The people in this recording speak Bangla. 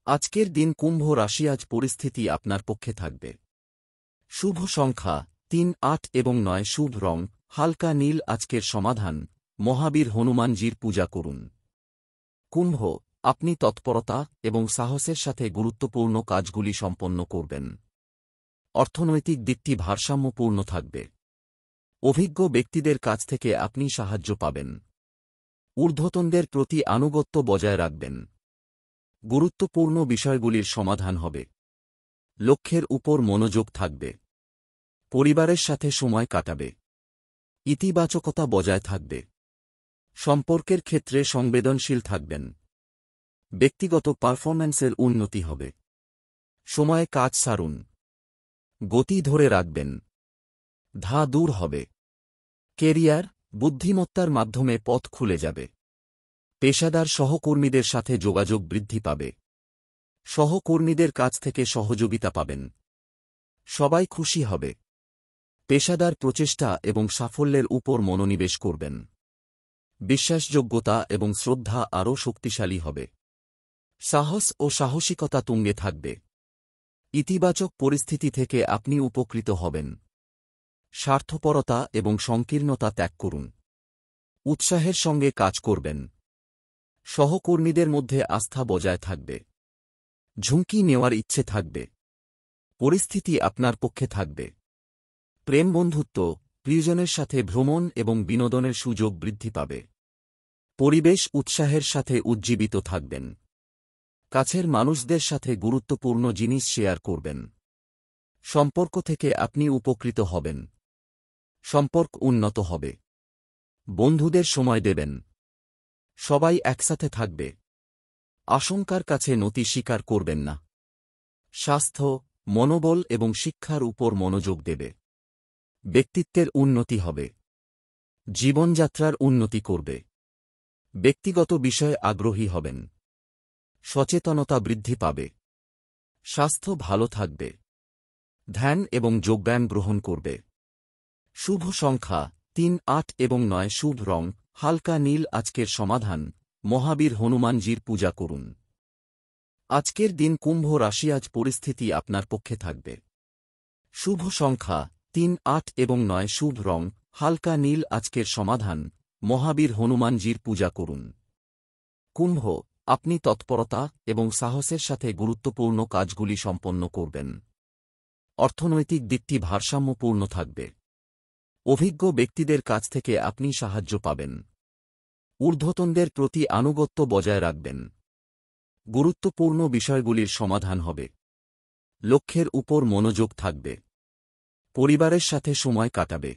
আজকের দিন কুম্ভ রাশি আজ পরিস্থিতি আপনার পক্ষে থাকবে। শুভ সংখ্যা ৩, ৮ এবং ৯। শুভ রং হালকা নীল। আজকের সমাধান মহাবীর হনুমানজির পূজা করুন। কুম্ভ, আপনি তৎপরতা এবং সাহসের সাথে গুরুত্বপূর্ণ কাজগুলি সম্পন্ন করবেন। অর্থনৈতিক দিকটি ভারসাম্যপূর্ণ থাকবে। অভিজ্ঞ ব্যক্তিদের কাছ থেকে আপনি সাহায্য পাবেন। ঊর্ধ্বতনদের প্রতি আনুগত্য বজায় রাখবেন। গুরুত্বপূর্ণ বিষয়গুলির সমাধান হবে। লক্ষ্যের উপর মনোযোগ থাকবে। পরিবারের সাথে সময় কাটাবে। ইতিবাচকতা বজায় থাকবে। সম্পর্কের ক্ষেত্রে সংবেদনশীল থাকবেন। ব্যক্তিগত পারফরম্যান্সের উন্নতি হবে। সময়ে কাজ সারুন। গতি ধরে রাখবেন। ধা দূর হবে। কেরিয়ার বুদ্ধিমত্তার মাধ্যমে পথ খুলে যাবে। পেশাদার সহকর্মীদের সাথে যোগাযোগ বৃদ্ধি পাবে। সহকর্মীদের কাছ থেকে সহযোগিতা পাবেন। সবাই খুশি হবে। পেশাদার প্রচেষ্টা এবং সাফল্যের উপর মনোনিবেশ করবেন। বিশ্বাসযোগ্যতা এবং শ্রদ্ধা আরও শক্তিশালী হবে। সাহস ও সাহসিকতা তুঙ্গে থাকবে। ইতিবাচক পরিস্থিতি থেকে আপনি উপকৃত হবেন। স্বার্থপরতা এবং সংকীর্ণতা ত্যাগ করুন। উৎসাহের সঙ্গে কাজ করবেন। সহকর্মীদের মধ্যে আস্থা বজায় থাকবে। ঝুঁকি নেওয়ার ইচ্ছে থাকবে। পরিস্থিতি আপনার পক্ষে থাকবে। প্রেম বন্ধুত্ব, প্রিয়জনের সাথে ভ্রমণ এবং বিনোদনের সুযোগ বৃদ্ধি পাবে। পরিবেশ উৎসাহের সাথে উজ্জীবিত থাকবেন। কাছের মানুষদের সাথে গুরুত্বপূর্ণ জিনিস শেয়ার করবেন। সম্পর্ক থেকে আপনি উপকৃত হবেন। সম্পর্ক উন্নত হবে। বন্ধুদের সময় দেবেন। সবাই একসাথে থাকবে। আশঙ্কার কাছে নতি স্বীকার করবেন না। স্বাস্থ্য, মনোবল এবং শিক্ষার উপর মনোযোগ দেবে। ব্যক্তিত্বের উন্নতি হবে। জীবনযাত্রার উন্নতি করবে। ব্যক্তিগত বিষয়ে আগ্রহী হবেন। সচেতনতা বৃদ্ধি পাবে। স্বাস্থ্য ভালো থাকবে। ধ্যান এবং যোগব্যায়াম গ্রহণ করবে। শুভ সংখ্যা ৩, ৮ এবং ৯। শুভ রং হালকা নীল। আজকের সমাধান মহাবীর হনুমানজির পূজা করুন। আজকের দিন কুম্ভ রাশি আজ পরিস্থিতি আপনার পক্ষে থাকবে। শুভ সংখ্যা ৩, ৮ এবং ৯। শুভ রং হালকা নীল। আজকের সমাধান মহাবীর হনুমানজির পূজা করুন। কুম্ভ, আপনি তৎপরতা এবং সাহসের সাথে গুরুত্বপূর্ণ কাজগুলি সম্পন্ন করবেন। অর্থনৈতিক দিকটি ভারসাম্যপূর্ণ থাকবে। অভিজ্ঞ ব্যক্তিদের কাছ থেকে আপনি সাহায্য পাবেন। ঊর্ধ্বতনদের প্রতি আনুগত্য বজায় রাখবেন। গুরুত্বপূর্ণ বিষয়গুলির সমাধান হবে। লক্ষ্যের উপর মনোযোগ থাকবে। পরিবারের সাথে সময় কাটাবে।